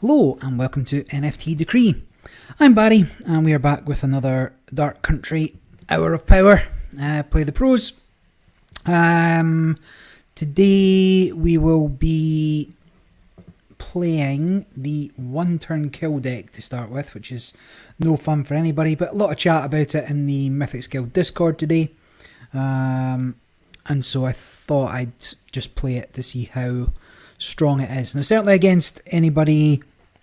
Hello and welcome to NFT Decree. I'm Barry and we are back with another Dark Country Hour of Power. Play the pros. Today we will be playing the one turn kill deck to start with, which is no fun for anybody, but a lot of chat about it in the Mythics Guild Discord today. And so I thought I'd just play it to see how strong it is. Now, certainly against anybody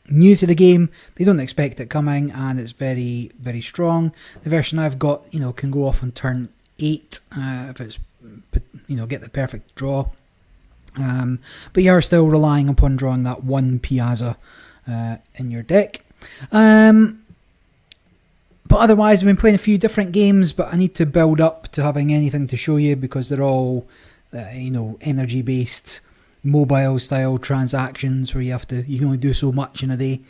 new to the game, they don't expect it coming, and it's very, very strong. The version I've got, can go off on turn 8 if it's, get the perfect draw. But you are still relying upon drawing that one Piazza in your deck. But otherwise, I've been playing a few different games, but I need to build up to having anything to show you because they're all, energy-based, mobile-style transactions where you can only do so much in a day.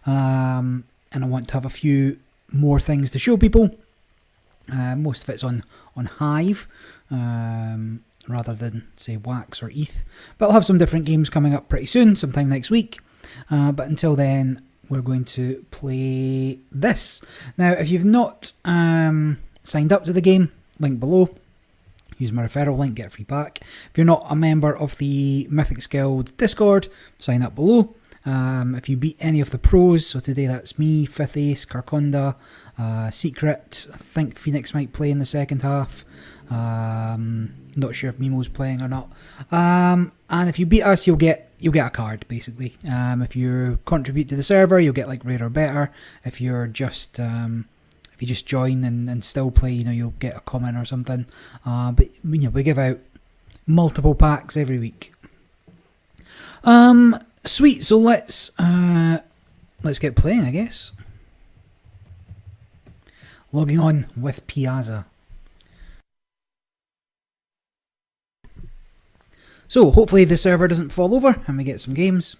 And I want to have a few more things to show people. Most of it's on Hive, rather than, say, Wax or ETH. But I'll have some different games coming up pretty soon, sometime next week. But until then, we're going to play this. Now, if you've not signed up to the game, link below. Use my referral link, get a free pack. If you're not a member of the Mythics Guild Discord, sign up below. If you beat any of the pros, so today that's me, Fifth Ace, Carconda, Secret, I think Phoenix might play in the second half. Not sure if Mimo's playing or not. And if you beat us, you'll get a card, basically. If you contribute to the server, you'll get like rare or better. If you're just if you just join and still play, you'll get a comment or something. But we give out multiple packs every week. Sweet. So let's get playing, I guess. Logging on with Piazza. So hopefully the server doesn't fall over and we get some games.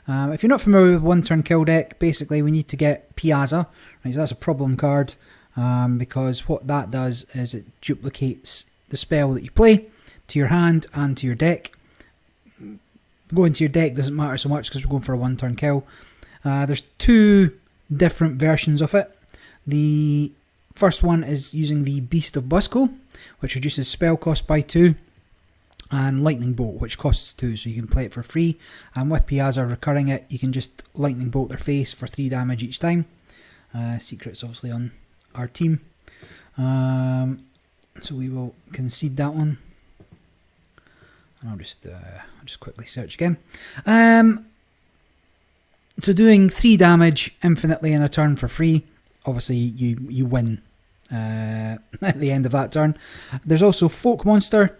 If you're not familiar with one turn kill deck, basically we need to get Piazza. Right, so that's a problem card because what that does is it duplicates the spell that you play to your hand and to your deck. Going to your deck doesn't matter so much because we're going for a one turn kill. There's two different versions of it. The first one is using the Beast of Busco, which reduces spell cost by 2. And Lightning Bolt, which costs 2, so you can play it for free. And with Piazza recurring it, you can just Lightning Bolt their face for 3 damage each time. Secret's obviously on our team. So we will concede that one. And I'll just quickly search again. So doing 3 damage infinitely in a turn for free, obviously you win at the end of that turn. There's also Folk Monster,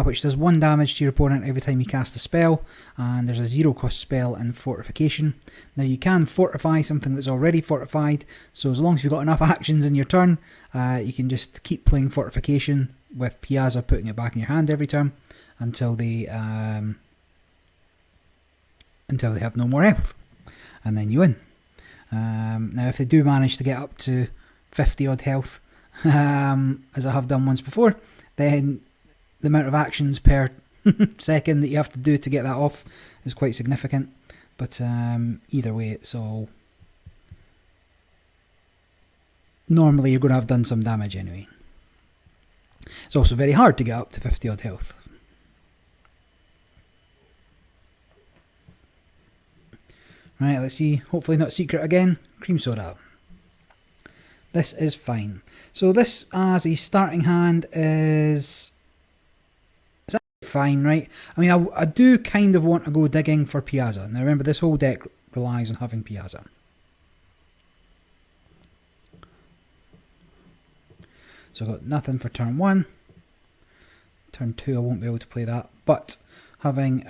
which does 1 damage to your opponent every time you cast a spell, and there's a 0 cost spell in Fortification. Now you can fortify something that's already fortified, so as long as you've got enough actions in your turn, you can just keep playing Fortification with Piazza putting it back in your hand every turn until they have no more health, and then you win. Now if they do manage to get up to 50 odd health, as I have done once before, then the amount of actions per second that you have to do to get that off is quite significant. But either way, it's all... Normally you're going to have done some damage anyway. It's also very hard to get up to 50 odd health. Right, let's see. Hopefully not Secret again. Cream Soda. This is fine. So this as a starting hand is fine, right? I mean, I do kind of want to go digging for Piazza. Now remember, this whole deck relies on having Piazza. So I've got nothing for turn 1. Turn 2 I won't be able to play that, but having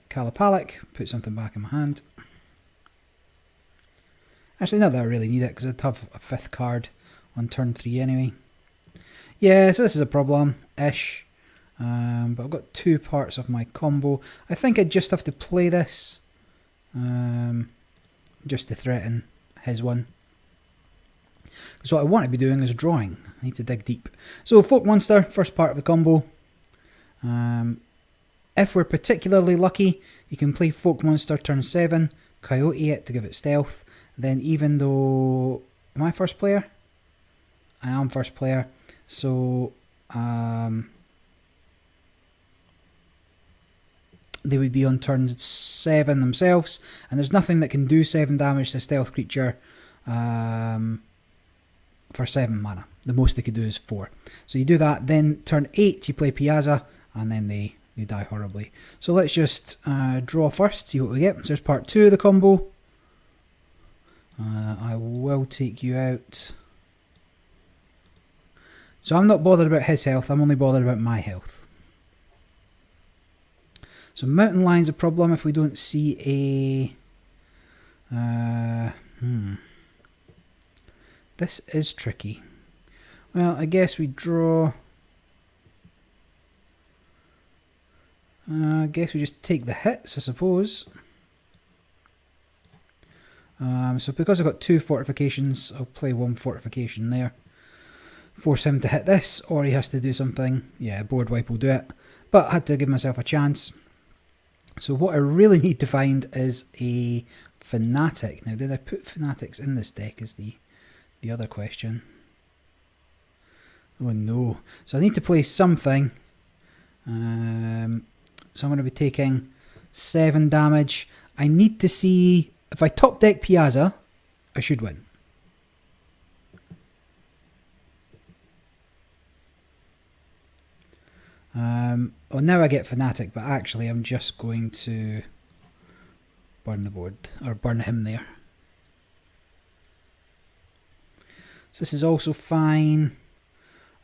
Kalapalik, put something back in my hand. Actually, not that I really need it because I'd have a 5th card on turn 3 anyway. Yeah, so this is a problem-ish. But I've got 2 parts of my combo. I think I just have to play this just to threaten his one. So what I want to be doing is drawing. I need to dig deep. So Folk Monster, first part of the combo. If we're particularly lucky, you can play Folk Monster turn 7, Coyote it to give it stealth. Then even though... Am I first player? I am first player. So... they would be on turn 7 themselves. And there's nothing that can do 7 damage to a stealth creature for 7 mana. The most they could do is 4. So you do that. Then turn 8 you play Piazza. And then they die horribly. So let's just draw first, see what we get. So there's part 2 of the combo. I will take you out. So I'm not bothered about his health, I'm only bothered about my health. So Mountain Lion's a problem if we don't see a... This is tricky. Well, I guess we draw... I guess we just take the hits, I suppose. So because I've got 2 fortifications, I'll play 1 fortification there. Force him to hit this, or he has to do something. Yeah, board wipe will do it. But I had to give myself a chance. So what I really need to find is a Fanatic. Now, did I put Fanatics in this deck is the other question. Oh no. So I need to play something. So I'm going to be taking 7 damage. I need to see... If I top deck Piazza, I should win. Well, now I get Fanatic, but actually I'm just going to burn the board, or burn him there. So this is also fine.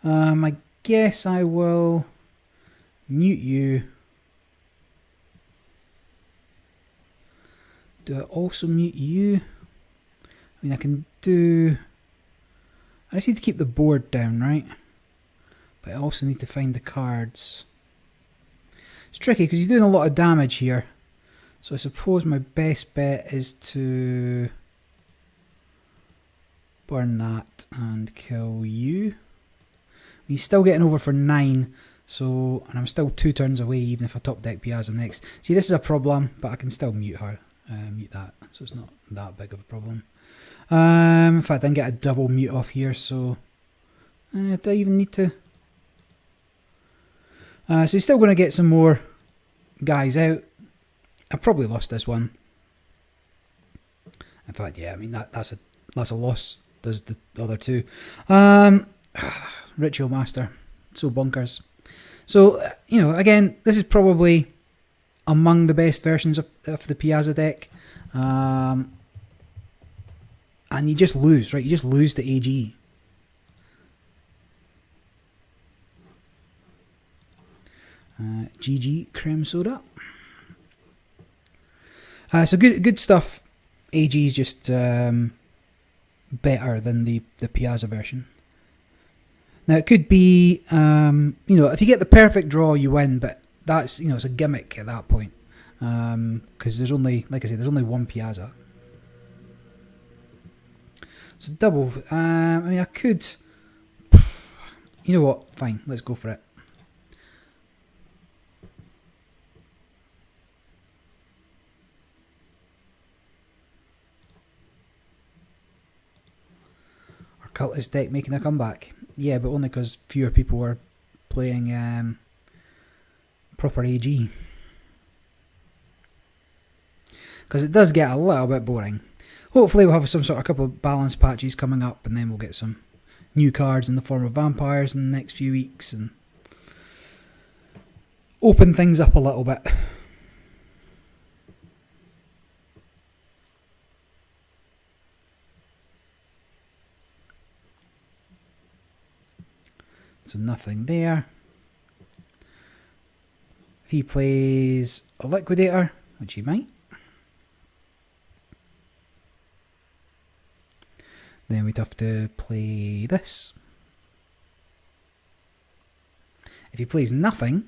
I guess I will mute you. Do I also mute you? I mean, I can do... I just need to keep the board down, right? But I also need to find the cards. It's tricky because he's doing a lot of damage here. So I suppose my best bet is to burn that and kill you. He's still getting over for 9. So, and I'm still 2 turns away even if I top deck Piazza next. See, this is a problem, but I can still mute her. Mute that, so it's not that big of a problem. In fact, I can get a double mute off here, so do I even need to? So he's still going to get some more guys out. I probably lost this one. In fact, yeah, I mean that's a loss. Does the other 2? Ritual Master, so bonkers. So you know, again, this is probably among the best versions of the Piazza deck. And you just lose, right? You just lose to AG. GG Creme Soda. So good stuff. AG is just better than the Piazza version. Now it could be, you know, if you get the perfect draw, you win, but that's, you know, it's a gimmick at that point. Because there's only, like I said, there's only 1 Piazza. So double, I mean, I could, you know what, fine, let's go for it. Our Cultist deck making a comeback. Yeah, but only because fewer people were playing proper AG. Because it does get a little bit boring. Hopefully we'll have some sort of couple of balance patches coming up, and then we'll get some new cards in the form of vampires in the next few weeks and open things up a little bit. So nothing there. If he plays a Liquidator, which he might, then we'd have to play this. If he plays nothing,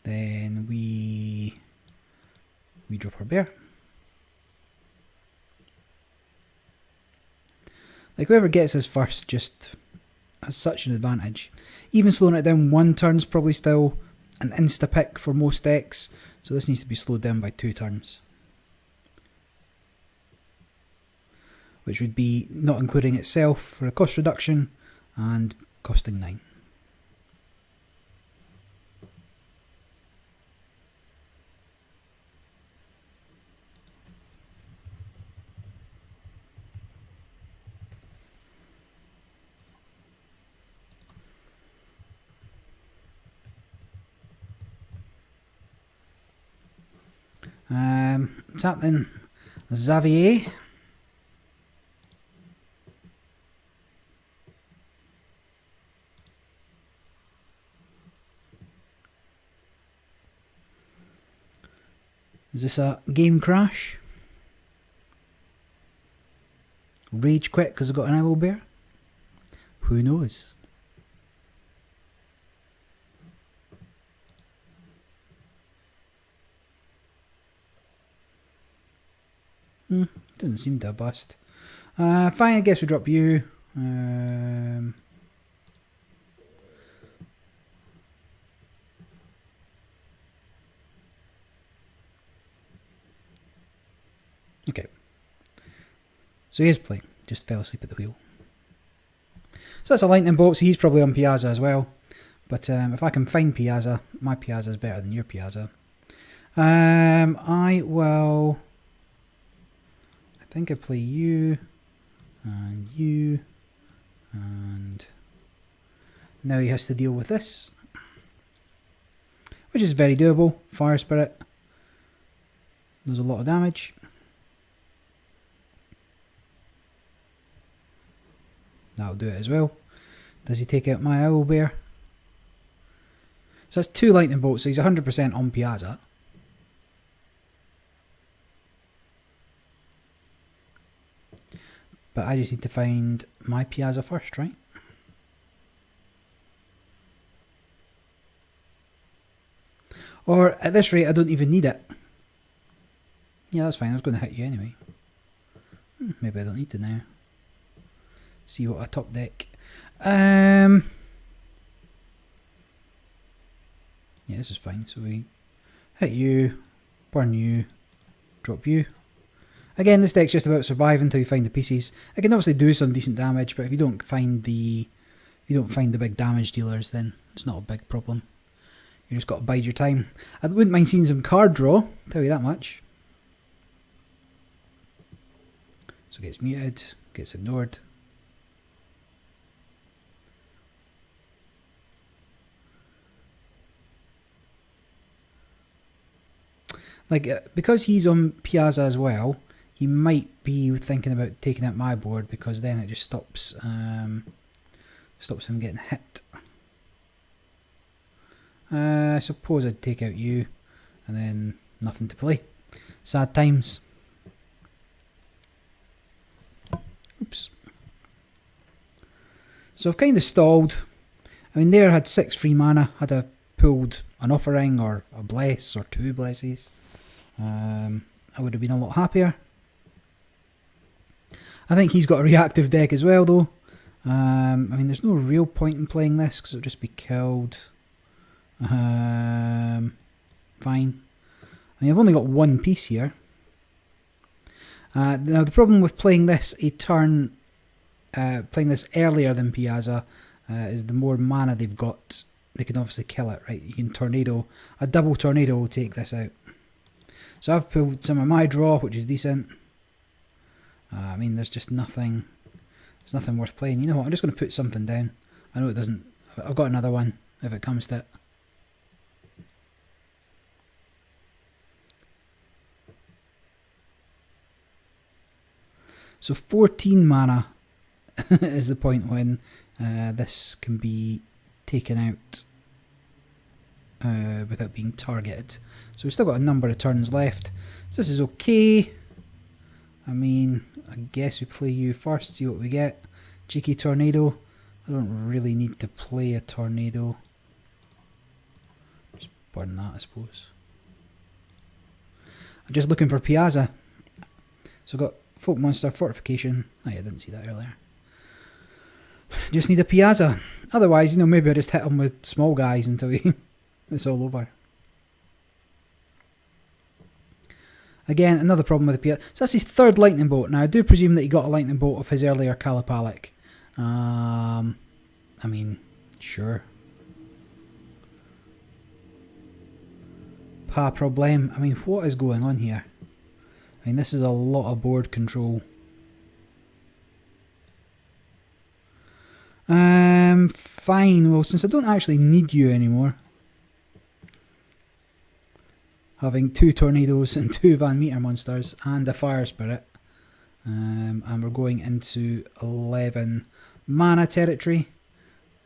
then we drop our bear. Like, whoever gets us first just has such an advantage. Even slowing it down 1 turn's probably still an insta-pick for most decks, so this needs to be slowed down by 2 turns. Which would be not including itself for a cost reduction and costing 9. What's happening? Xavier. Is this a game crash? Rage quit because I got an owl bear? Who knows? Doesn't seem to have bust. Fine, I guess we drop you. Okay. So he is playing. Just fell asleep at the wheel. So that's a lightning bolt, so he's probably on Piazza as well. But if I can find Piazza, my Piazza is better than your Piazza. I will... I think I play you, and now he has to deal with this, which is very doable. Fire Spirit does a lot of damage. That'll do it as well. Does he take out my owl bear? So that's 2 lightning bolts, so he's 100% on Piazza. But I just need to find my Piazza first, right? Or at this rate, I don't even need it. Yeah, that's fine. I was going to hit you anyway. Maybe I don't need to now. See what I top deck. Yeah, this is fine. So we hit you, burn you, drop you. Again, this deck's just about surviving until you find the pieces. I can obviously do some decent damage, but if you don't find the big damage dealers, then it's not a big problem. You just got to bide your time. I wouldn't mind seeing some card draw, tell you that much. So gets muted, gets ignored. Like, because he's on Piazza as well, he might be thinking about taking out my board, because then it just stops him getting hit. I suppose I'd take out you, and then nothing to play. Sad times. Oops. So I've kind of stalled. I mean, there I had 6 free mana. Had I pulled an offering or a bless or 2 blesses, I would have been a lot happier. I think he's got a reactive deck as well, though. I mean, there's no real point in playing this because it'll just be killed. Fine. I mean, I've only got 1 piece here. Now, the problem with playing this playing this earlier than Piazza, is the more mana they've got, they can obviously kill it, right? You can tornado. A double tornado will take this out. So I've pulled some of my draw, which is decent. I mean, there's just nothing. There's nothing worth playing. You know what? I'm just going to put something down. I know it doesn't. I've got another one if it comes to it. So 14 mana is the point when this can be taken out without being targeted. So we've still got a number of turns left. So this is okay. I mean, I guess we play you first, see what we get. Cheeky tornado. I don't really need to play a tornado. Just burn that, I suppose. I'm just looking for Piazza. So I've got Folk Monster, Fortification. Oh yeah, I didn't see that earlier. Just need a Piazza. Otherwise, you know, maybe I just hit him with small guys until he It's all over. Again, another problem with the Piazza. So that's his third lightning bolt. Now I do presume that he got a lightning bolt of his earlier Kalapalik. I mean, sure. Pa problem. I mean, what is going on here? I mean, this is a lot of board control. Fine. Well, since I don't actually need you anymore, having 2 tornadoes and 2 Van Meter monsters and a fire spirit, and we're going into 11 mana territory.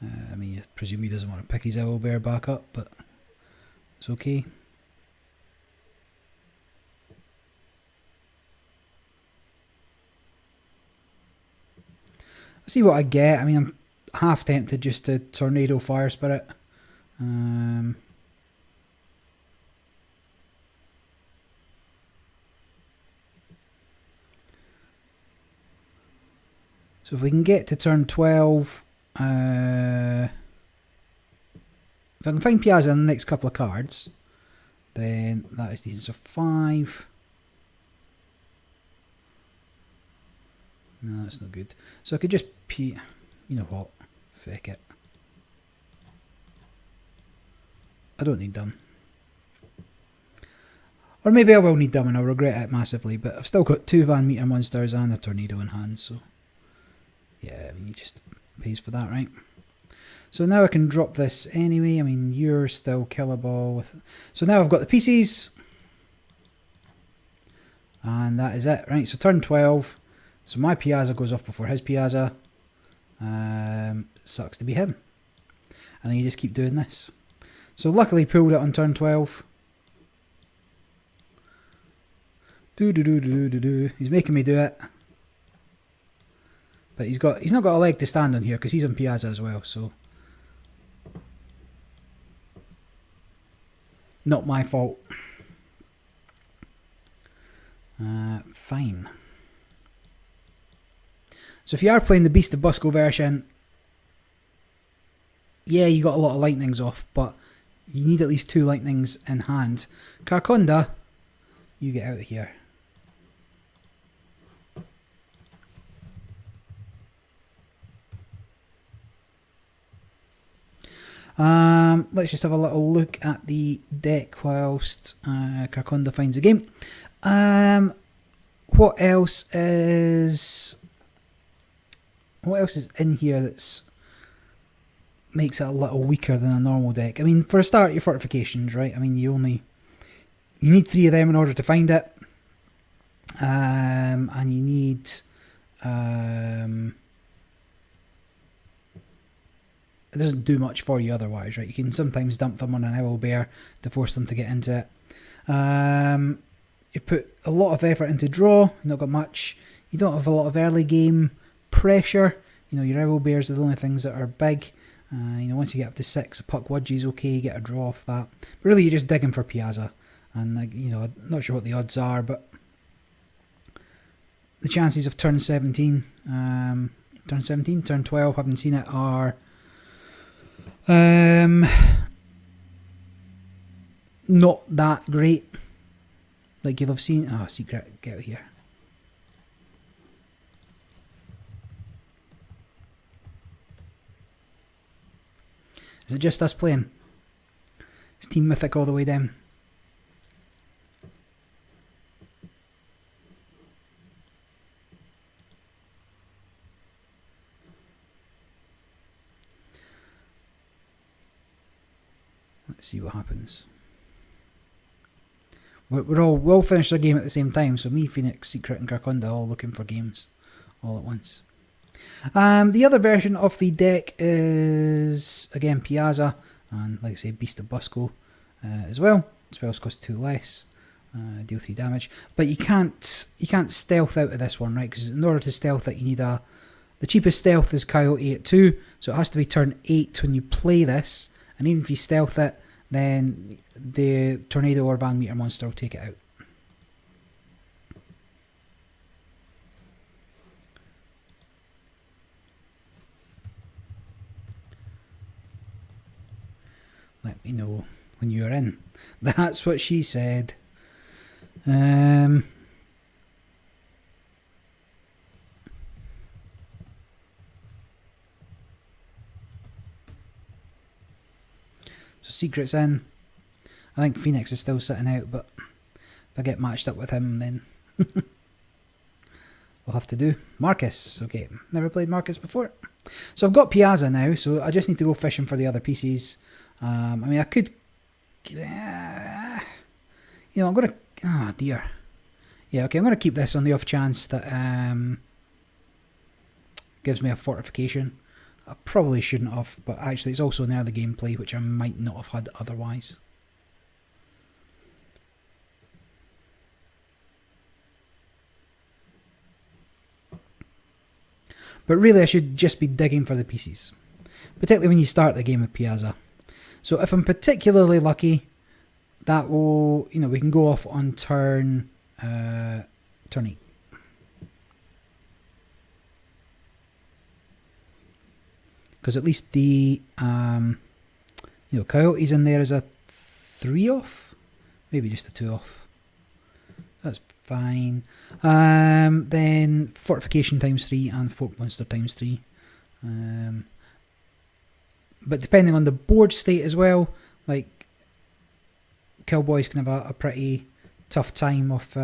I mean, I presume he doesn't want to pick his owlbear back up, but it's okay. I'll see what I get. I mean, I'm half tempted just to tornado fire spirit. So if we can get to turn 12, if I can find Piazza in the next couple of cards, then that is decent. So 5. No, that's not good. So I could just you know what? Feck it. I don't need them. Or maybe I will need them and I'll regret it massively, but I've still got 2 Van Meter monsters and a tornado in hand, so yeah, I mean, he just pays for that, right? So now I can drop this anyway. I mean, you're still killable with... So now I've got the pieces. And that is it, right? So turn 12. So my Piazza goes off before his Piazza. Sucks to be him. And then you just keep doing this. So luckily pulled it on turn 12. He's making me do it. But he's not got a leg to stand on here because he's on Piazza as well, so not my fault. Fine. So if you are playing the Beast of Busco version, yeah, you got a lot of lightnings off, but you need at least 2 lightnings in hand. Carconda, you get out of here. Let's just have a little look at the deck whilst Carconda finds a game. What else is in here that's makes it a little weaker than a normal deck? I mean, for a start, your fortifications, right? I mean, you need 3 of them in order to find it, and you need it doesn't do much for you otherwise, right? You can sometimes dump them on an owlbear to force them to get into it. You put a lot of effort into draw, you've not got much. You don't have a lot of early game pressure. You know, your owlbears are the only things that are big. You know, once you get up to 6, a puck wudgie's okay, you get a draw off that. But really, you're just digging for Piazza. And, you know, I'm not sure what the odds are, but the chances of turn 17, turn 12, haven't seen it, are not that great. Like you'll have seen. Oh, secret, get out of here. Is it just us playing? Is Team Mythic all the way down? Let's see what happens. We'll finish our game at the same time. So me, Phoenix, Secret, and Carconda all looking for games all at once. The other version of the deck is again Piazza, and like I say, Beast of Busco as well. Spells cost 2 less, deal 3 damage. But you can't stealth out of this one, right? Because in order to stealth it, you need the cheapest stealth is Coyote at 2, so it has to be turn 8 when you play this. And even if you stealth it, then the Tornado or Van Meter monster will take it out. Let me know when you were in. That's what she said. So Secret's in. I think Phoenix is still sitting out, but if I get matched up with him, then we'll have to do Marcus. Okay, never played Marcus before. So I've got Piazza now, so I just need to go fishing for the other pieces. I mean, I could... you know, I'm going to... oh, dear. Yeah, okay, I'm going to keep this on the off chance that gives me a fortification. I probably shouldn't have, but actually it's also an early gameplay, which I might not have had otherwise. But really I should just be digging for the pieces, particularly when you start the game with Piazza. So if I'm particularly lucky, that will, you know, we can go off on turn 8. Because at least the you know, Coyote's in there as a 3 off, maybe just a 2 off. That's fine. Then fortification times 3 and folk monster times 3. But depending on the board state as well, like Cowboys can have a pretty tough time of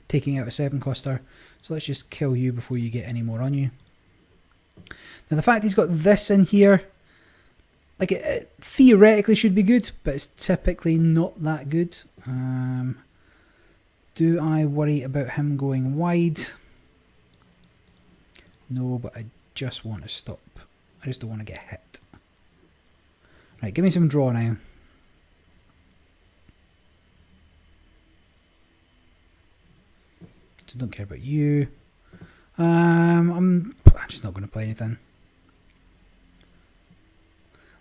taking out a 7-coster. So let's just kill you before you get any more on you. Now the fact he's got this in here, like it theoretically should be good, but it's typically not that good. Do I worry about him going wide? No, but I just want to stop. I just don't want to get hit. Right, give me some draw now. So don't care about you. I'm just not going to play anything.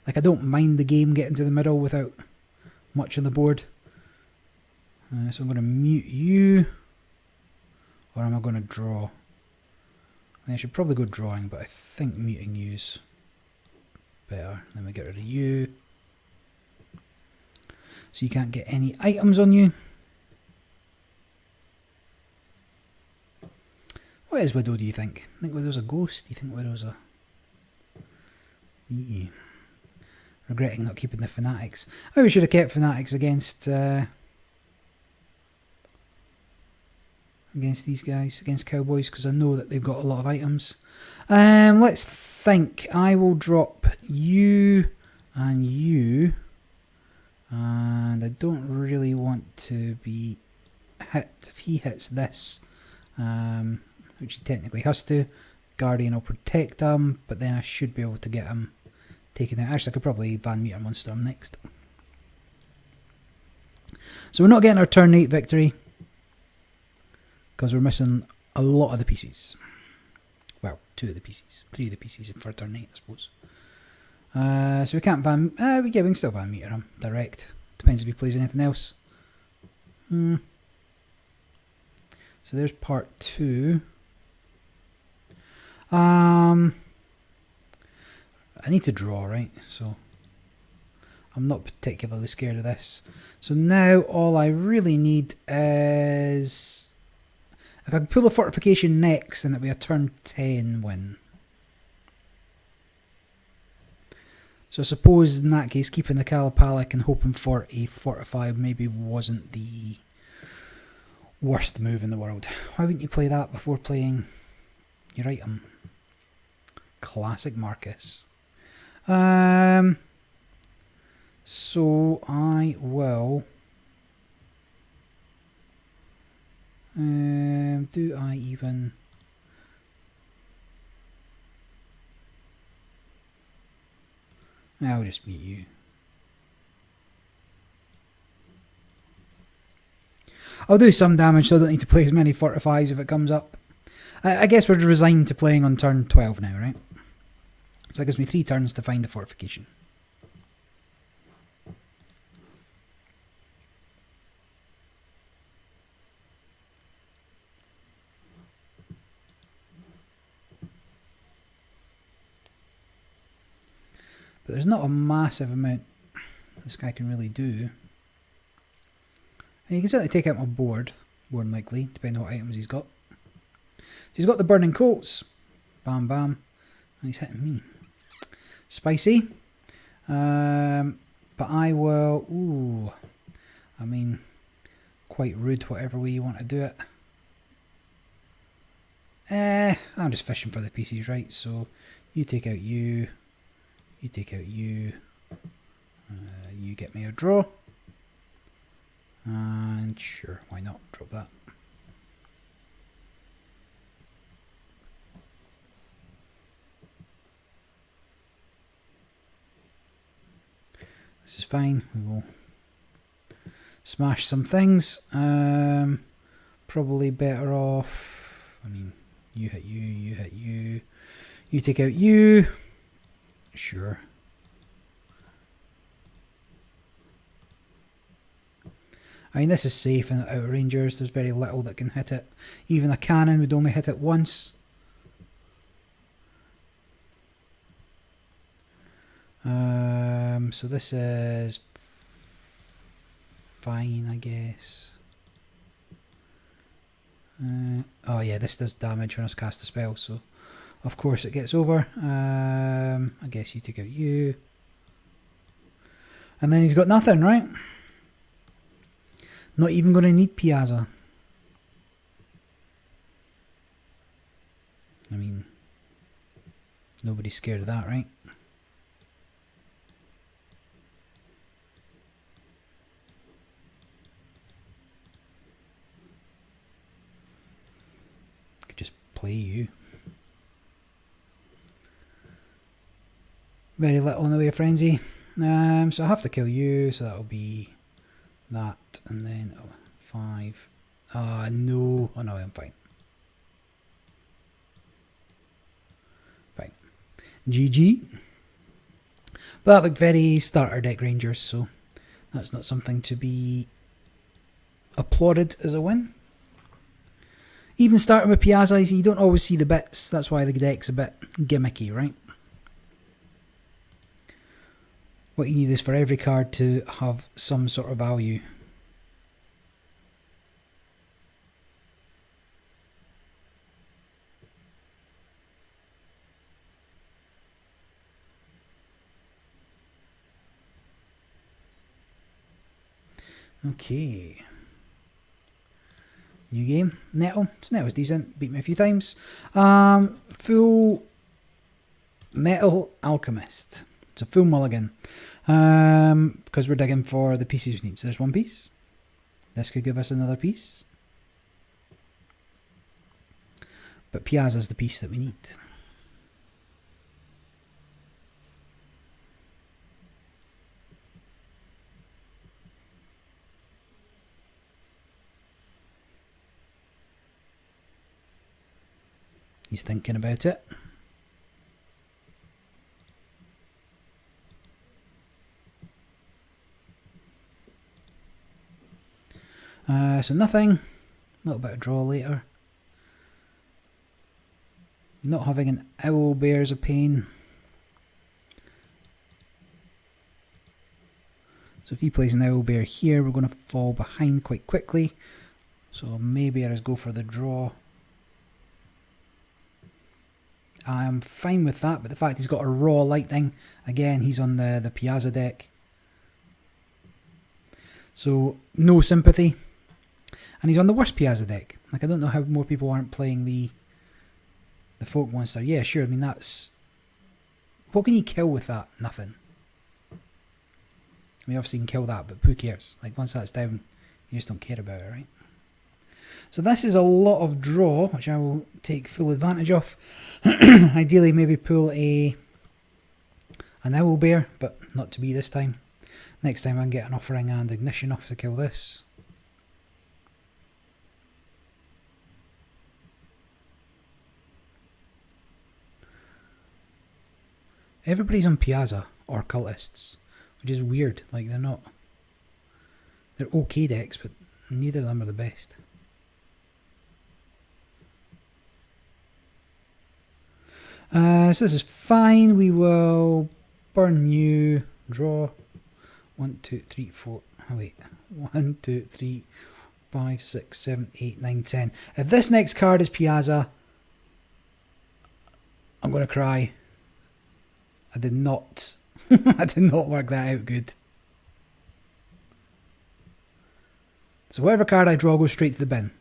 Like, I don't mind the game getting to the middle without much on the board. So I'm going to mute you. Or am I going to draw? I should probably go drawing, but I think muting you's better. Then we get rid of you. So you can't get any items on you. What is Widow, do you think? I think Widow's a ghost? Do you think Widow's a... yeah. Regretting not keeping the Fanatics. I maybe should have kept Fanatics against these guys, against Cowboys, because I know that they've got a lot of items. Let's think. I will drop you and you, and I don't really want to be hit. If he hits this, which he technically has to, Guardian will protect him, but then I should be able to get him taken out. Actually, I could probably Van Meter Monster him next. So we're not getting our turn 8 victory, because we're missing a lot of the pieces. Well, 2 of the pieces. 3 of the pieces for turn 8, I suppose. So we can't Van... we can still Van Meter him direct. Depends if he plays anything else. So there's part 2. I need to draw, right? So I'm not particularly scared of this. So now all I really need is... if I can pull a fortification next, then it'll be a turn 10 win. So I suppose in that case, keeping the Kalapalik and hoping for a fortify maybe wasn't the worst move in the world. Why wouldn't you play that before playing your item? Classic Marcus. So I will... do I even... I'll just mute you. I'll do some damage so I don't need to play as many fortifies if it comes up. I guess we're resigned to playing on turn 12 now, right? So that gives me 3 turns to find the fortification. But there's not a massive amount this guy can really do. And you can certainly take out my board, more than likely, depending on what items he's got. So he's got the burning coats. Bam, bam. And he's hitting me. Spicy. But I will... Ooh. I mean, quite rude, whatever way you want to do it. I'm just fishing for the pieces, right? So you take out you take out you get me a draw, and sure, why not, drop that. This is fine, we will smash some things. Probably better off, I mean, you hit you, you take out you, sure. I mean, this is safe in Outer Rangers, there's very little that can hit it. Even a cannon would only hit it once. So this is fine, I guess. Oh yeah, this does damage when I cast a spell, so of course it gets over. I guess you take out you. And then he's got nothing, right? Not even going to need Piazza. I mean, nobody's scared of that, right? Could just play you. Very little in the way of frenzy. So I have to kill you, so that'll be that, and then 5. No. Oh no, I'm fine. Fine. GG. But that looked very starter deck Rangers, so that's not something to be applauded as a win. Even starting with Piazza, you don't always see the bits, that's why the deck's a bit gimmicky, right? What you need is for every card to have some sort of value. Okay. New game. Nettle. So Nettle's decent. Beat me a few times. Full Metal Alchemist. It's a full mulligan. Because we're digging for the pieces we need. So there's one piece. This could give us another piece. But Piazza's the piece that we need. He's thinking about it. So nothing. A little bit of draw later. Not having an owl bear is a pain. So if he plays an owl bear here, we're going to fall behind quite quickly. So maybe I just go for the draw. I'm fine with that, but the fact he's got a raw lightning, again, he's on the Piazza deck. So no sympathy. And he's on the worst Piazza deck. Like, I don't know how more people aren't playing the folk monster. Yeah, sure, I mean, that's... What can you kill with that? Nothing. I mean, obviously you can kill that, but who cares? Like, once that's down, you just don't care about it, right? So this is a lot of draw, which I will take full advantage of. Ideally, maybe pull an owl bear, but not to be this time. Next time I can get an offering and ignition off to kill this. Everybody's on Piazza or cultists, which is weird. Like, they're not... They're okay decks, but neither of them are the best. So this is fine. We will burn you, draw. 1, 2, 3, 4. Oh wait. 1, 2, 3, 5, 6, 7, 8, 9, 10. If this next card is Piazza, I'm going to cry. I did not. I did not work that out good. So whatever card I draw goes straight to the bin.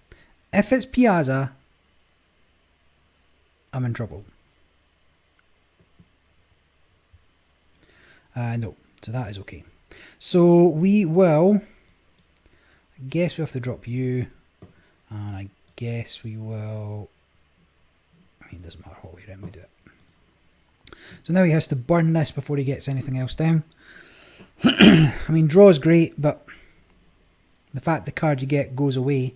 If it's Piazza, I'm in trouble. No, so that is okay. So we will, I guess we have to drop you, and I guess we will, I mean it doesn't matter what way around we do it. So now he has to burn this before he gets anything else down. I mean draw is great, but the fact the card you get goes away,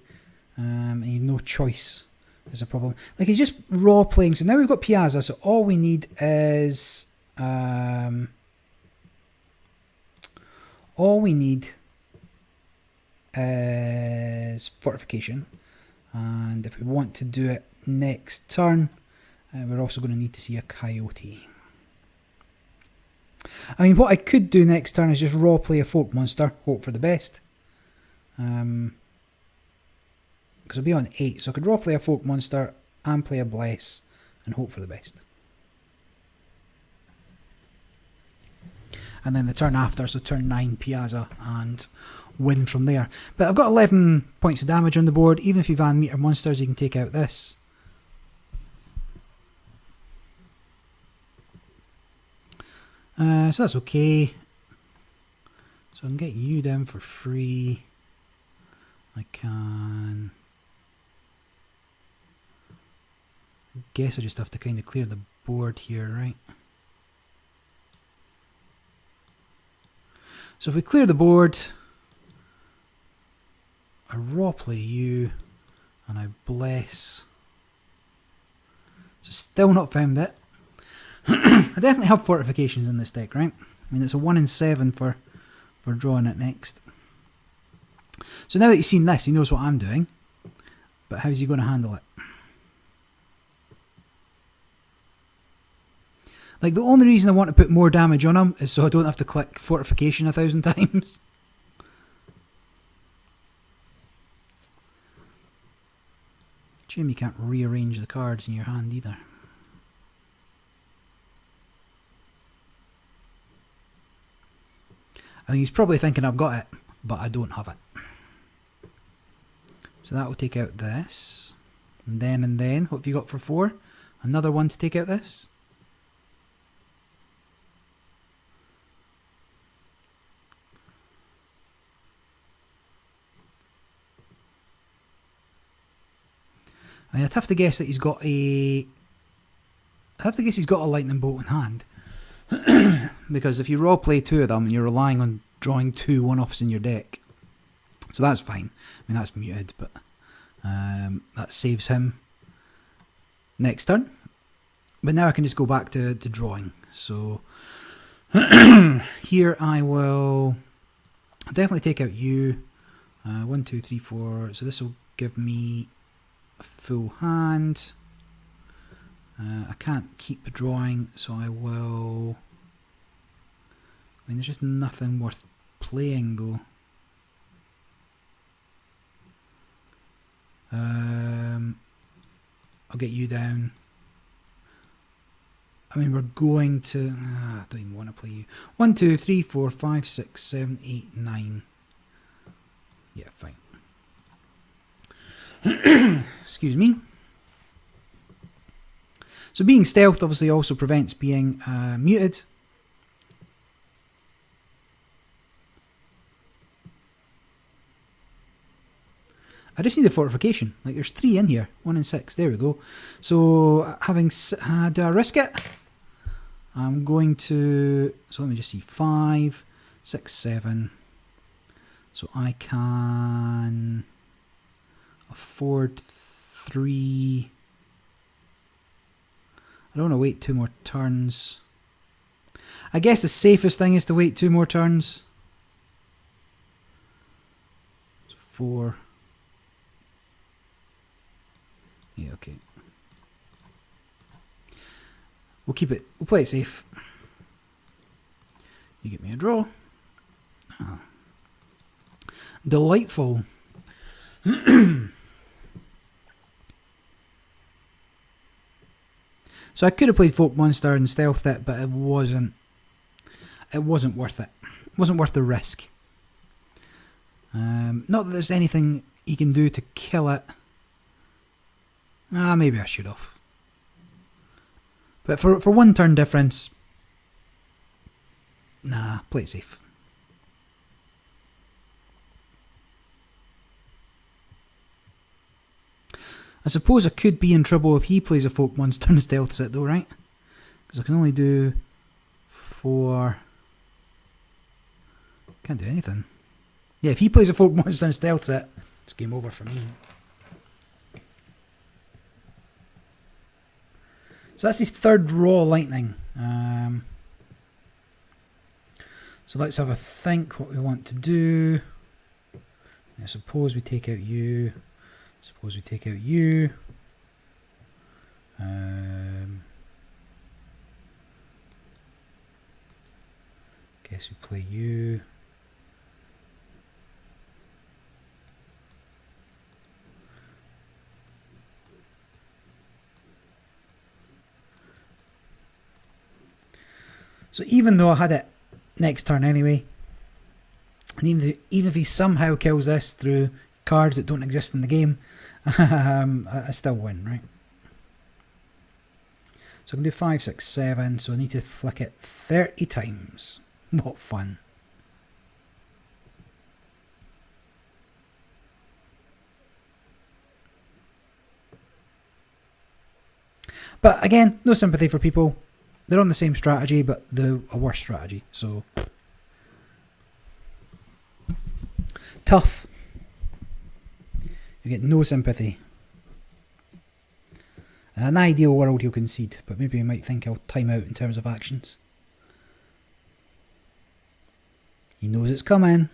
and you have no choice is a problem. Like he's just raw playing, so now we've got Piazza, so all we need is, fortification, and if we want to do it next turn, we're also going to need to see a coyote. I mean, what I could do next turn is just raw play a folk monster, hope for the best. Because I'll be on 8, so I could raw play a folk monster and play a bless and hope for the best. And then the turn after, so turn 9, Piazza, and win from there. But I've got 11 points of damage on the board. Even if you van meter monsters, you can take out this. So that's okay. So I can get you down for free. I can... I guess I just have to kind of clear the board here, right? So if we clear the board, I raw play you, and I bless. So still not found it. I definitely have fortifications in this deck, right? I mean, it's a 1 in 7 for drawing it next. So now that he's seen this, he knows what I'm doing. But how's he going to handle it? Like, the only reason I want to put more damage on him is so I don't have to click fortification 1,000 times. Shame you can't rearrange the cards in your hand either. I mean, he's probably thinking I've got it, but I don't have it. So that will take out this. And then, what have you got for 4? Another one to take out this. I mean, I'd have to guess that he's got a... I'd have to guess he's got a lightning bolt in hand. Because if you raw play 2 of them, and you're relying on drawing 2 one-offs in your deck. So that's fine. I mean, that's muted, but that saves him next turn. But now I can just go back to drawing. So here I will definitely take out you. 1, 2, 3, 4. So this will give me a full hand. I can't keep drawing, so I will... I mean, there's just nothing worth playing, though. I'll get you down. I mean, we're going to... I don't even want to play you. 1, 2, 3, 4, 5, 6, 7, 8, 9. Yeah, fine. Excuse me. So being stealth obviously also prevents being muted. I just need a fortification. Like, there's 3 in here. 1 in 6. There we go. So having... do I risk it? I'm going to... So let me just see. 5, 6, 7. So I can afford 3... I don't want to wait 2 more turns. I guess the safest thing is to wait 2 more turns. 4. Yeah, okay. We'll keep it. We'll play it safe. You get me a draw. Oh. Delightful. So I could have played Folk Monster and stealthed it, but it wasn't worth it. It wasn't worth the risk. Not that there's anything you can do to kill it. Maybe I should have. But for one turn difference, nah, play it safe. I suppose I could be in trouble if he plays a Folk Monster and stealths it though, right? Because I can only do 4... Can't do anything. Yeah, if he plays a Folk Monster and stealths it, it's game over for me. So that's his third raw lightning. So let's have a think what we want to do. I suppose we take out you. Suppose we take out you. Guess we play you. So even though I had it next turn anyway, and even if he somehow kills this through cards that don't exist in the game, I still win, right? So I can do 5, 6, 7, so I need to flick it 30 times. What fun. But again, no sympathy for people. They're on the same strategy, but they're a worse strategy, so... Tough. You get no sympathy. In an ideal world he'll concede, but maybe he might think he'll time out in terms of actions. He knows it's coming.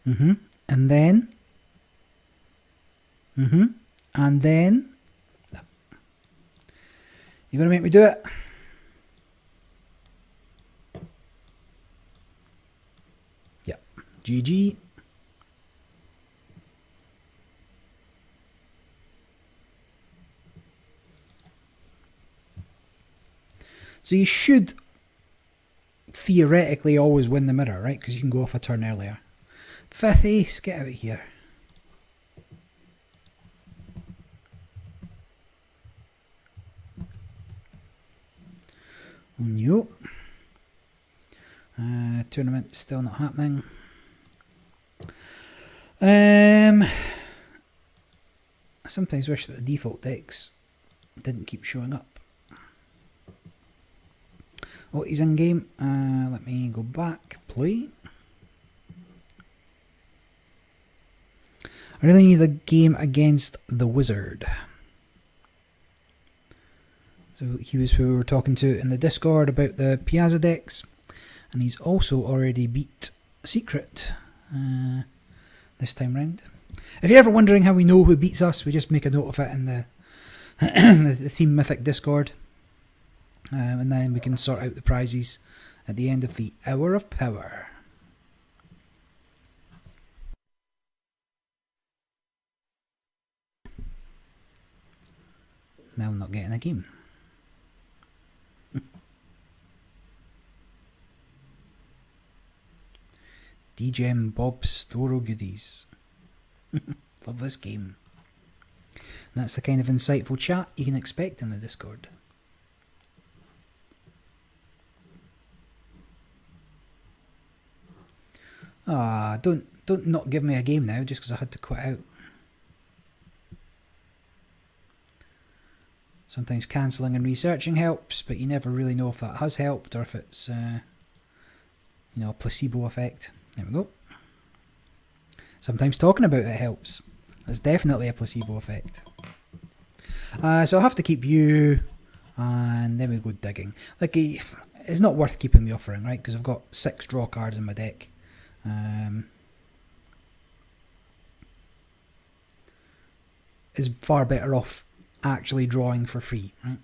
And then... And then... No. You're going to make me do it? Yeah. GG. So you should theoretically always win the mirror, right? Because you can go off a turn earlier. Fifth ace, get out of here. No. Tournament still not happening. I sometimes wish that the default decks didn't keep showing up. Oh, he's in game. Let me go back. Play. I really need a game against the Wizard. So he was who we were talking to in the Discord about the Piazza decks, and he's also already beat Secret this time round. If you're ever wondering how we know who beats us, we just make a note of it in the the Team Mythic Discord, and then we can sort out the prizes at the end of the Hour of Power. Now I'm not getting a game. DGM Bob Storo goodies. Love this game. And that's the kind of insightful chat you can expect in the Discord. Don't not give me a game now just because I had to quit out. Sometimes cancelling and researching helps, but you never really know if that has helped or if it's a placebo effect. There we go. Sometimes talking about it helps. That's definitely a placebo effect. So I'll have to keep you, and then we go digging. Like, it's not worth keeping the offering, right? Because I've got 6 draw cards in my deck. It's far better off actually drawing for free, right?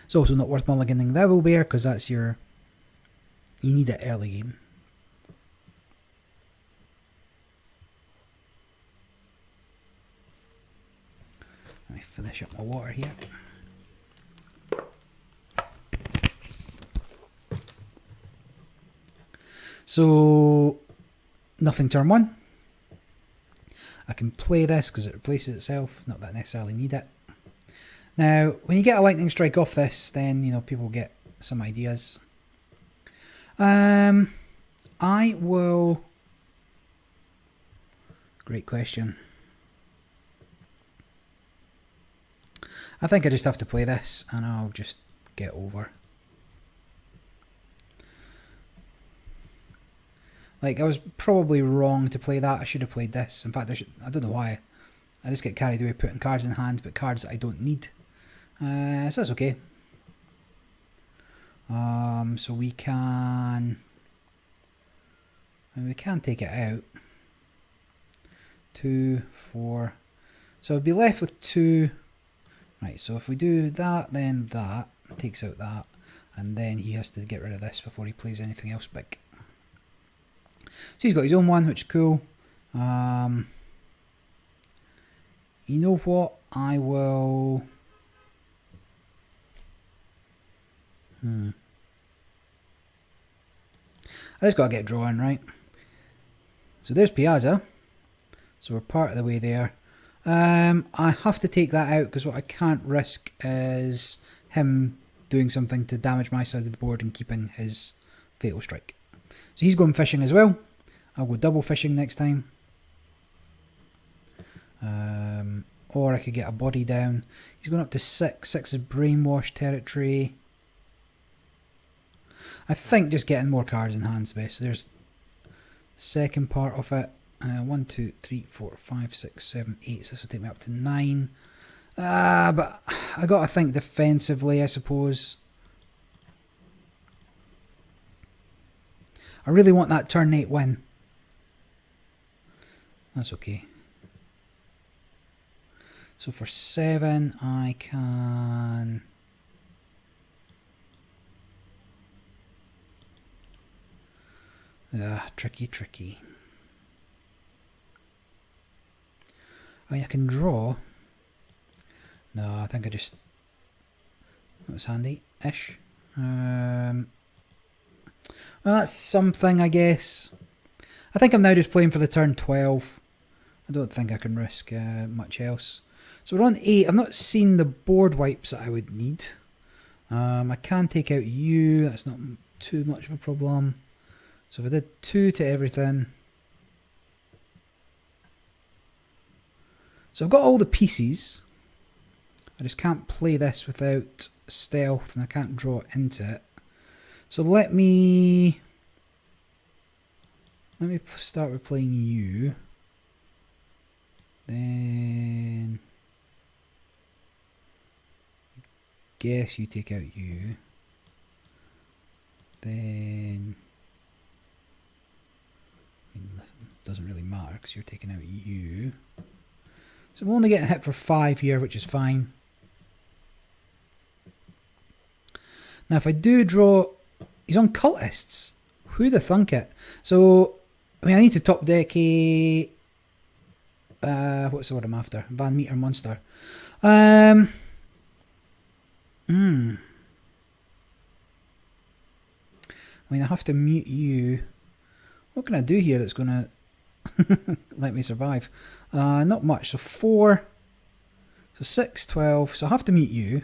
It's also not worth mulliganing the Owl Bear because that's you need it early game. Let me finish up my water here. So, nothing turn 1. I can play this because it replaces itself, not that I necessarily need it. Now, when you get a lightning strike off this, then, you know, people get some ideas. I will... Great question. I think I just have to play this and I'll just get over. Like, I was probably wrong to play that. I should have played this. In fact, I don't know why. I just get carried away putting cards in hand, but cards that I don't need. So that's okay. So we can take it out. 2, 4. So I'd be left with 2. Right, so if we do that, then that takes out that, and then he has to get rid of this before he plays anything else big. So he's got his own one, which is cool. You know what? I will... I just got to get drawing, right? So there's Piazza. So we're part of the way there. I have to take that out because what I can't risk is him doing something to damage my side of the board and keeping his Fatal Strike. So he's going fishing as well. I'll go double fishing next time. Or I could get a body down. He's going up to 6. 6 is brainwash territory. I think just getting more cards in hand's best. So there's the second part of it. 1, 2, 3, 4, 5, 6, 7, 8. So this will take me up to 9. But I got to think defensively, I suppose. I really want that turn 8 win. That's okay. So for 7, I can... tricky. I mean, I can draw. No, I think I just... That was handy-ish. Well, that's something, I guess. I think I'm now just playing for the turn 12. I don't think I can risk much else. So we're on 8. I've not seen the board wipes that I would need. I can take out you. That's not too much of a problem. So if I did 2 to everything. So I've got all the pieces. I just can't play this without stealth and I can't draw into it. So let me start with playing you. Then guess you take out you. Then doesn't really matter because you're taking out you. So I'm only getting hit for 5 here, which is fine. Now if I do draw, he's on cultists. Who'd have thunk it? So I mean I need to top deck a what's the word I'm after? Van Meter Monster. I mean I have to mute you. What can I do here that's going to let me survive? Not much. So 4. So 6, 12. So I have to mute you.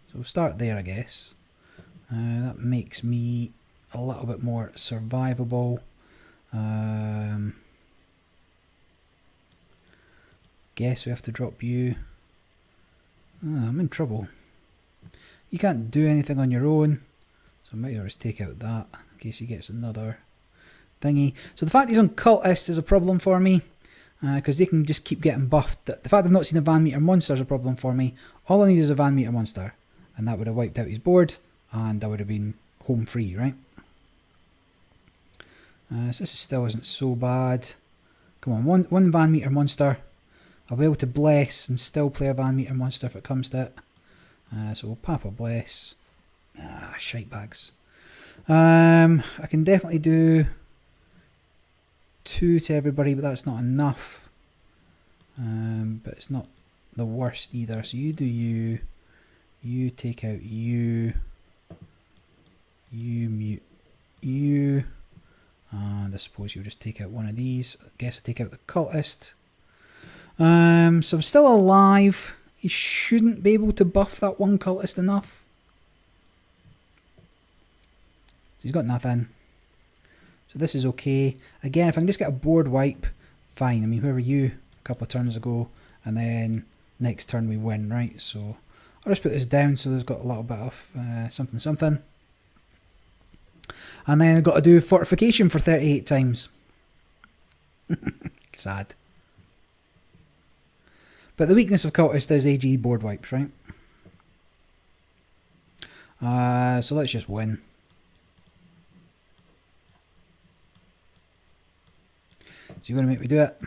So we'll start there, I guess. That makes me a little bit more survivable. Guess we have to drop you. I'm in trouble. You can't do anything on your own. So I might just take out that in case he gets another thingy. So the fact he's on cultist is a problem for me. Because they can just keep getting buffed. The fact I've not seen a Van Meter Monster is a problem for me. All I need is a Van Meter Monster. And that would have wiped out his board. And I would have been home free, right? So this still isn't so bad. Come on, one Van Meter Monster. I'll be able to bless and still play a Van Meter monster if it comes to it. So we'll Papa bless. Shite bags. I can definitely do 2 to everybody, but that's not enough. But it's not the worst either. So you do you. You take out you. You mute you. And I suppose you'll just take out one of these. I guess I take out the cultist. So I'm still alive. He shouldn't be able to buff that one cultist enough. So he's got nothing. So this is okay. Again, if I can just get a board wipe, fine. I mean, where were you a couple of turns ago? And then next turn we win, right? So I'll just put this down so there's got a little bit of something. And then I've got to do fortification for 38 times. Sad. But the weakness of cultist is AG board wipes, right? So let's just win. So you're going to make me do it?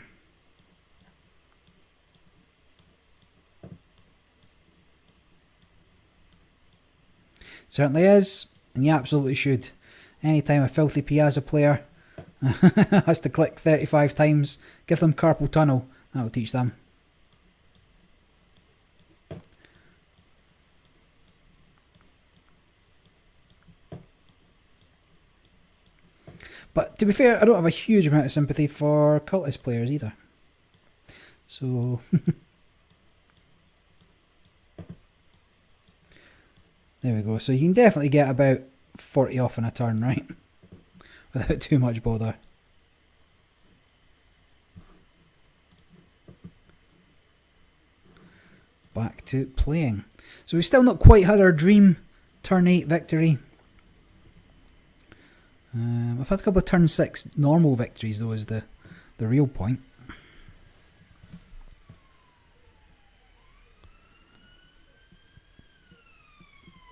Certainly is, and you absolutely should. Anytime a filthy Piazza player has to click 35 times, give them carpal tunnel. That'll teach them. But to be fair, I don't have a huge amount of sympathy for cultist players either. So there we go. So you can definitely get about 40 off in a turn, right? Without too much bother. Back to playing. So we've still not quite had our dream turn 8 victory. I've had a couple of turn 6 normal victories though, is the real point.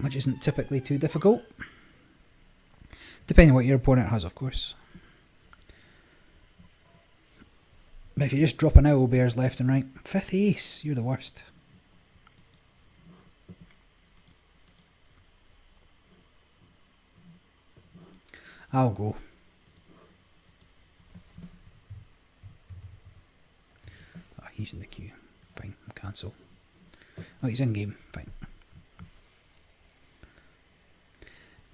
Which isn't typically too difficult. Depending on what your opponent has, of course. But if you're just dropping owl bears left and right, 5th ace, you're the worst. I'll go. Oh, he's in the queue. Fine, I'll cancel. Oh, he's in game. Fine.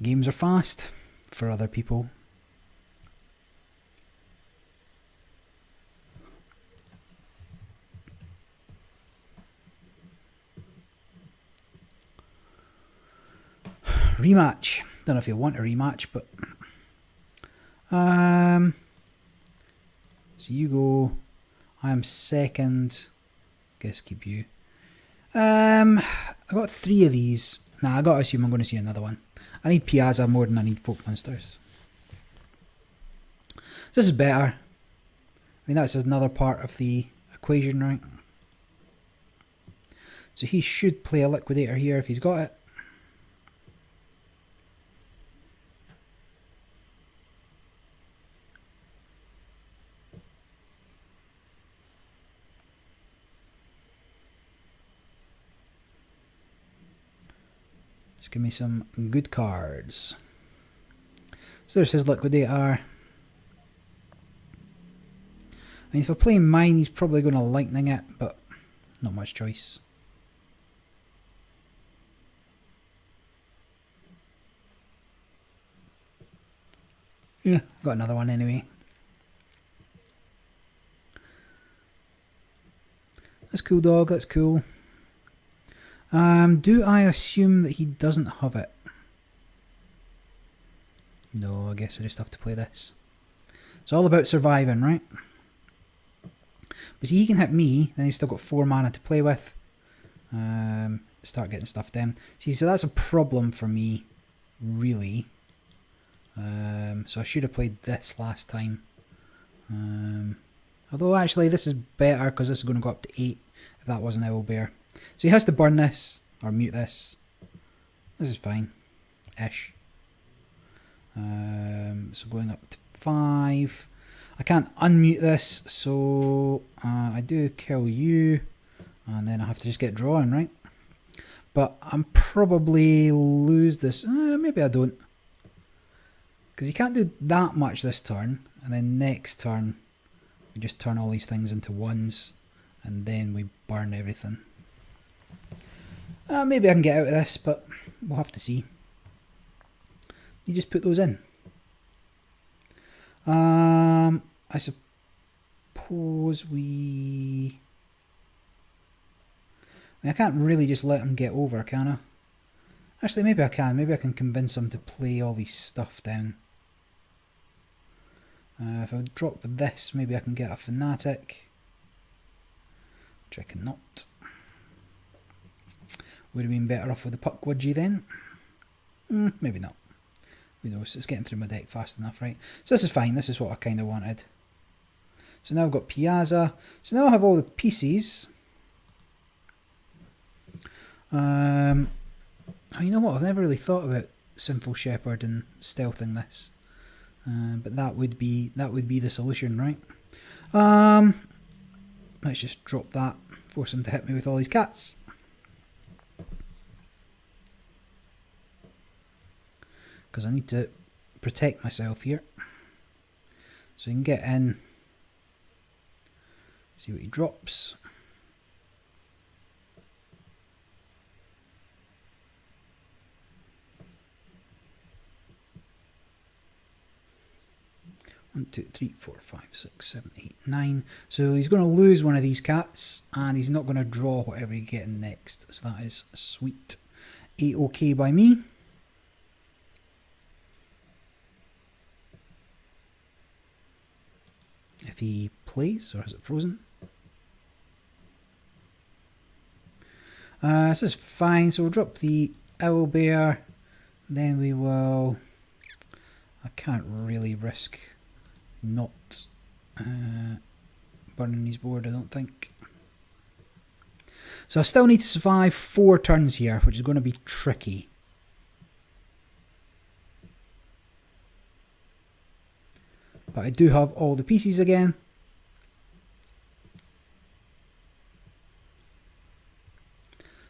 Games are fast for other people. Rematch. Don't know if you want a rematch, but so you go. I am second. Guess keep you. I got 3 of these. Nah, I gotta assume I'm going to see another one. I need Piazza more than I need folk monsters. So this is better. I mean, that's another part of the equation, right? So he should play a liquidator here if he's got it. Just give me some good cards. So there's his liquidator. I mean, if we're playing mine, he's probably going to lightning it, but not much choice. Yeah, got another one anyway. That's cool, dog. That's cool. Do I assume that he doesn't have it? No, I guess I just have to play this. It's all about surviving, right? But see, he can hit me, then he's still got 4 mana to play with. Start getting stuff down. See, so that's a problem for me, really. So I should have played this last time. Although actually this is better because this is going to go up to 8 if that wasn't Owlbear. So he has to burn this or mute this. This is fine. Ish. So going up to 5. I can't unmute this, so I do kill you, and then I have to just get drawing, right? But I'm probably lose this. Maybe I don't. Because you can't do that much this turn, and then next turn we just turn all these things into ones, and then we burn everything. Maybe I can get out of this, but we'll have to see. You just put those in. I suppose we... I can't really just let him get over, can I? Actually, maybe I can. Maybe I can convince him to play all these stuff down. If I drop this, maybe I can get a Fanatic. Which I cannot. Would have been better off with the Puck Wedgie then. Maybe not. Who knows? It's getting through my deck fast enough, right? So this is fine. This is what I kind of wanted. So now I've got Piazza. So now I have all the pieces. Oh, you know what? I've never really thought about Sinful Shepherd and stealthing this. But that would be the solution, right? Let's just drop that. Force him to hit me with all these cats. Because I need to protect myself here. So you can get in. See what he drops. One, two, three, four, five, six, seven, 8, 9. So he's going to lose one of these cats, and he's not going to draw whatever he's getting next. So that is sweet. 8 okay by me. If he plays, or is it frozen? This is fine, so we'll drop the Owlbear. Then we will... I can't really risk not burning his board, I don't think. So I still need to survive 4 turns here, which is going to be tricky. But I do have all the pieces again.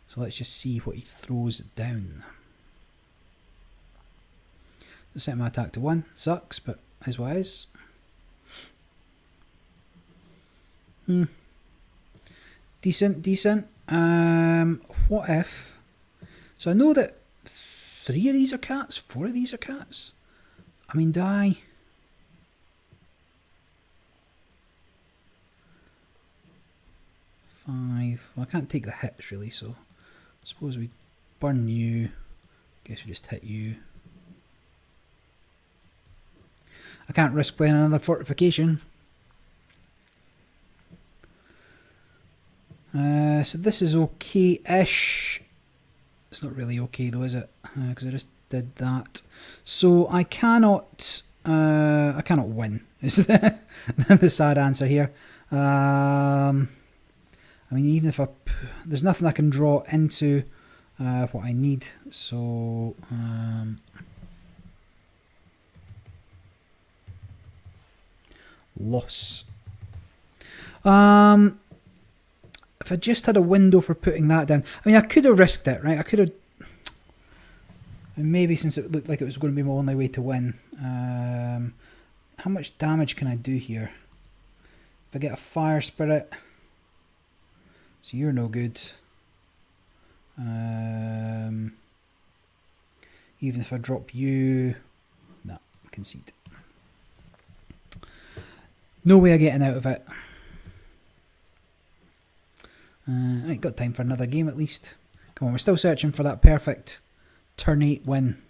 So let's just see what he throws down. So set my attack to 1. Sucks, but is what it is. Decent, decent. What if... So I know that 3 of these are cats, 4 of these are cats. I mean, die. 5. Well, I can't take the hits really, so I suppose we burn you. Guess we just hit you. I can't risk playing another fortification. So this is okay-ish. It's not really okay though, is it? Because I just did that. So I cannot win. Is the sad answer here. I mean, even if there's nothing I can draw into what I need. So loss. If I just had a window for putting that down, I mean, I could have risked it, right? I could have, and maybe since it looked like it was going to be my only way to win. How much damage can I do here? If I get a Fire Spirit, so you're no good. Even if I drop you, no, concede. No way of getting out of it. I ain't got time for another game at least. Come on, we're still searching for that perfect turn 8 win.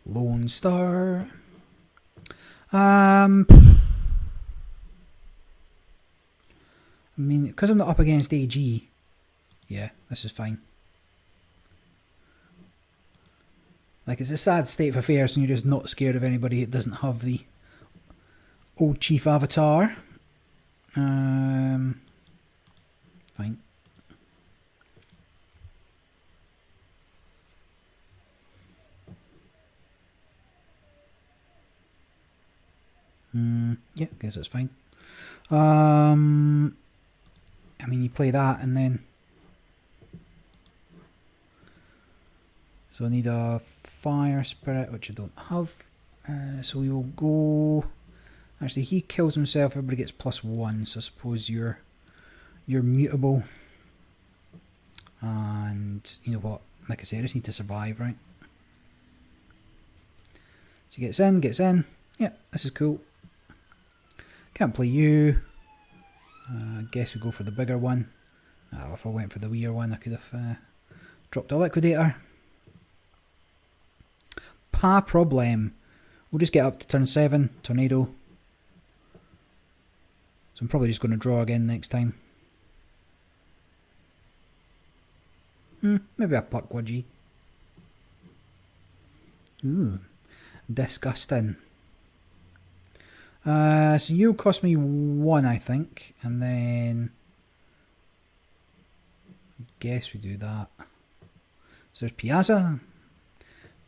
Lone Star. I mean, because I'm not up against AG, yeah, this is fine. Like, it's a sad state of affairs when you're just not scared of anybody that doesn't have the old chief avatar. Fine. Yeah, guess that's fine. I mean, you play that and then... So I need a fire spirit, which I don't have. So we will go... Actually, he kills himself, everybody gets +1, so I suppose you're mutable. And you know what? Like I say, I just need to survive, right? So he gets in. Yeah, this is cool. Can't play you. I guess we go for the bigger one. Oh, if I went for the weird one, I could have dropped a liquidator. Pa problem. We'll just get up to turn 7. Tornado. So I'm probably just going to draw again next time. Maybe a Puckwudgie. Ooh, disgusting. So you'll cost me 1, I think, and then I guess we do that. So there's Piazza.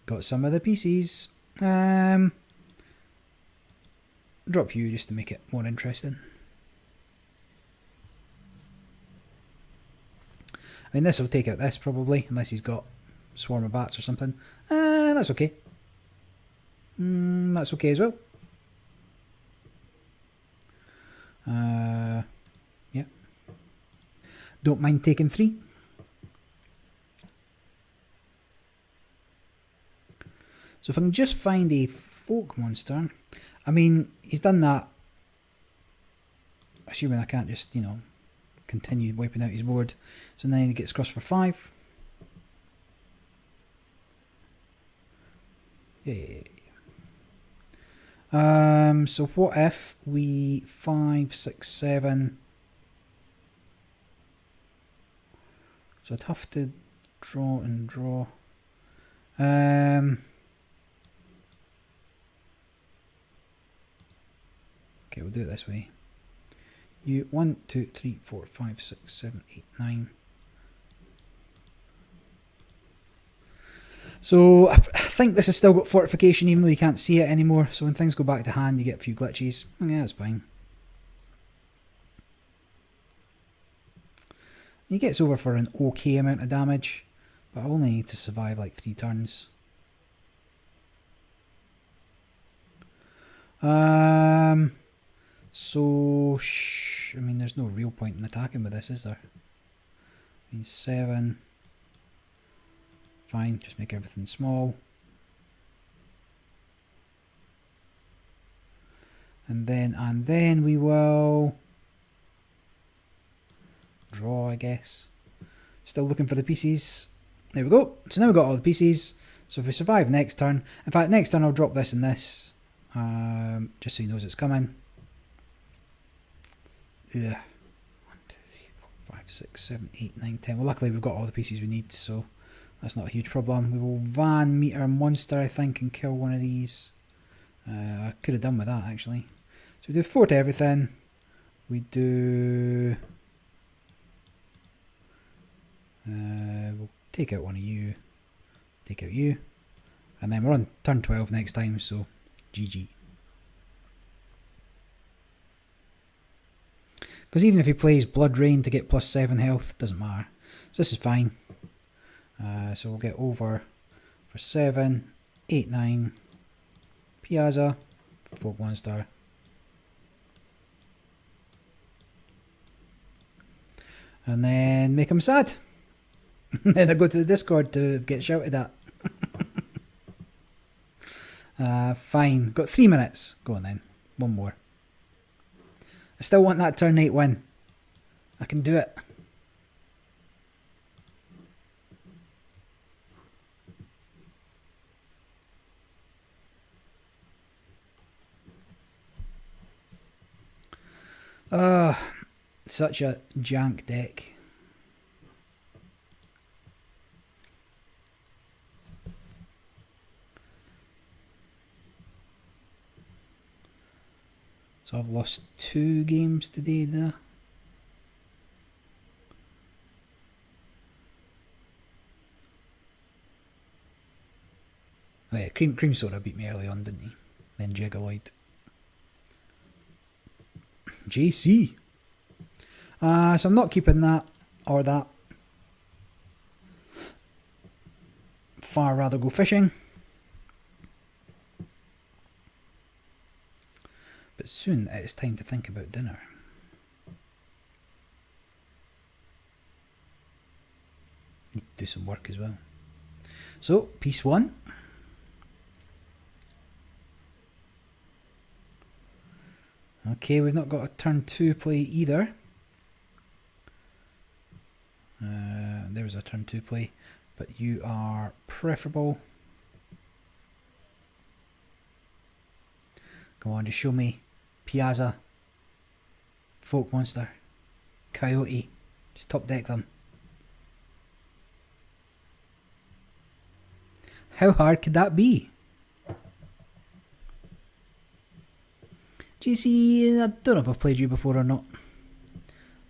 Got some of the pieces. Drop you just to make it more interesting. I mean, this will take out this probably, unless he's got Swarm of Bats or something. That's okay. That's okay as well. Yeah. Don't mind taking 3. So if I can just find a folk monster, I mean, he's done that. Assuming I can't just, you know, continue wiping out his board. So then he gets crossed for 5. Yeah. So what if we 5, 6, 7? So I'd have to draw and draw. Okay, we'll do it this way. You 1, 2, 3, 4, 5, 6, 7, 8, 9. So I think this has still got fortification even though you can't see it anymore. So when things go back to hand you get a few glitches. Yeah, that's fine. He gets over for an okay amount of damage, but I only need to survive like 3 turns. So, I mean, there's no real point in attacking with this, is there? I mean, 7. Fine, just make everything small. And then we will draw, I guess. Still looking for the pieces. There we go. So now we've got all the pieces. So if we survive next turn, in fact, next turn I'll drop this and this, just so he knows it's coming. Yeah. 1, 2, 3, 4, 5, 6, 7, 8, 9, 10. Well, luckily we've got all the pieces we need, so that's not a huge problem. We will Van Meter Monster, I think, and kill one of these. I could have done with that, actually. So we do 4 to everything. We do... we'll take out one of you. Take out you. And then we're on turn 12 next time, so GG. Because even if he plays Blood Rain to get +7 health, doesn't matter. So this is fine. So we'll get over for 7, 8, 9. Piazza, Folk Monster. And then make him sad. Then I go to the Discord to get shouted at. Fine. Got 3 minutes. Go on then. One more. I still want that turn 8 win. I can do it. Such a jank deck. So I've lost 2 games today there. Oh yeah, Cream Soda beat me early on, didn't he? Then Jigaloid. JC. So I'm not keeping that or that. Far rather go fishing. But soon it is time to think about dinner. Need to do some work as well. So, piece 1. Okay, we've not got a turn 2 play either. There's a turn 2 play, but you are preferable. Go on, just show me Piazza, Folk Monster, Coyote. Just top deck them. How hard could that be? GC, I don't know if I've played you before or not.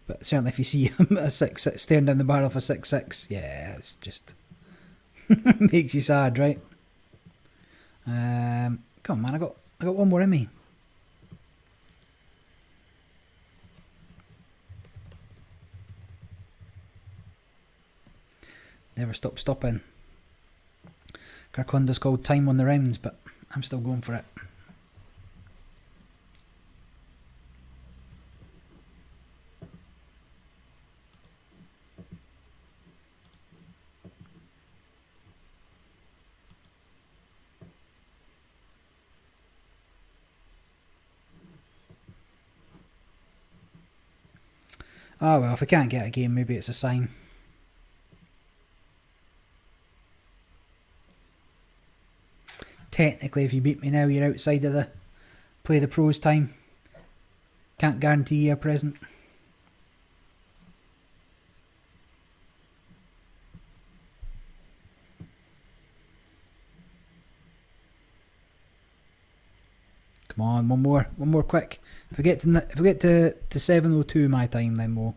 But certainly if you see a 6-6 staring down the barrel of a 6-6, yeah, it's just makes you sad, right? Come on, man, I got one more in me. Never stop stopping. Kirkonda's called time on the rounds, but I'm still going for it. Oh well, if we can't get a game, maybe it's a sign. Technically, if you beat me now, you're outside of the play the pros time. Can't guarantee you a present. Come on, one more quick. If we get to 7:02 my time, then we'll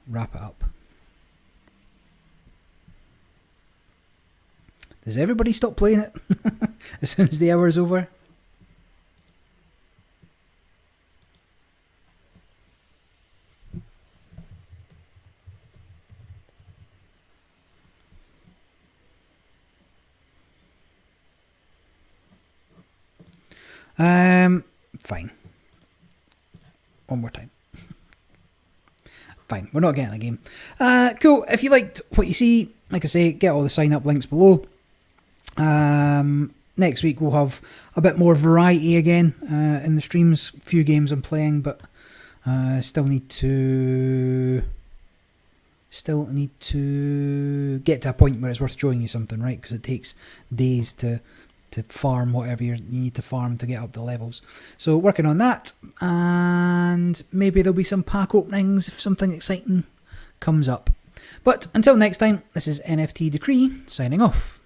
wrap it up. Does everybody stop playing it as soon as the hour is over? Fine. One more time. Fine, we're not getting a game. Cool, if you liked what you see, like I say, get all the sign up links below. Next week we'll have a bit more variety again in the streams. A few games I'm playing, but still need to get to a point where it's worth showing you something, right? Because it takes days to farm whatever you need to farm to get up the levels. So working on that, and maybe there'll be some pack openings if something exciting comes up. But until next time, this is NFT Decree signing off.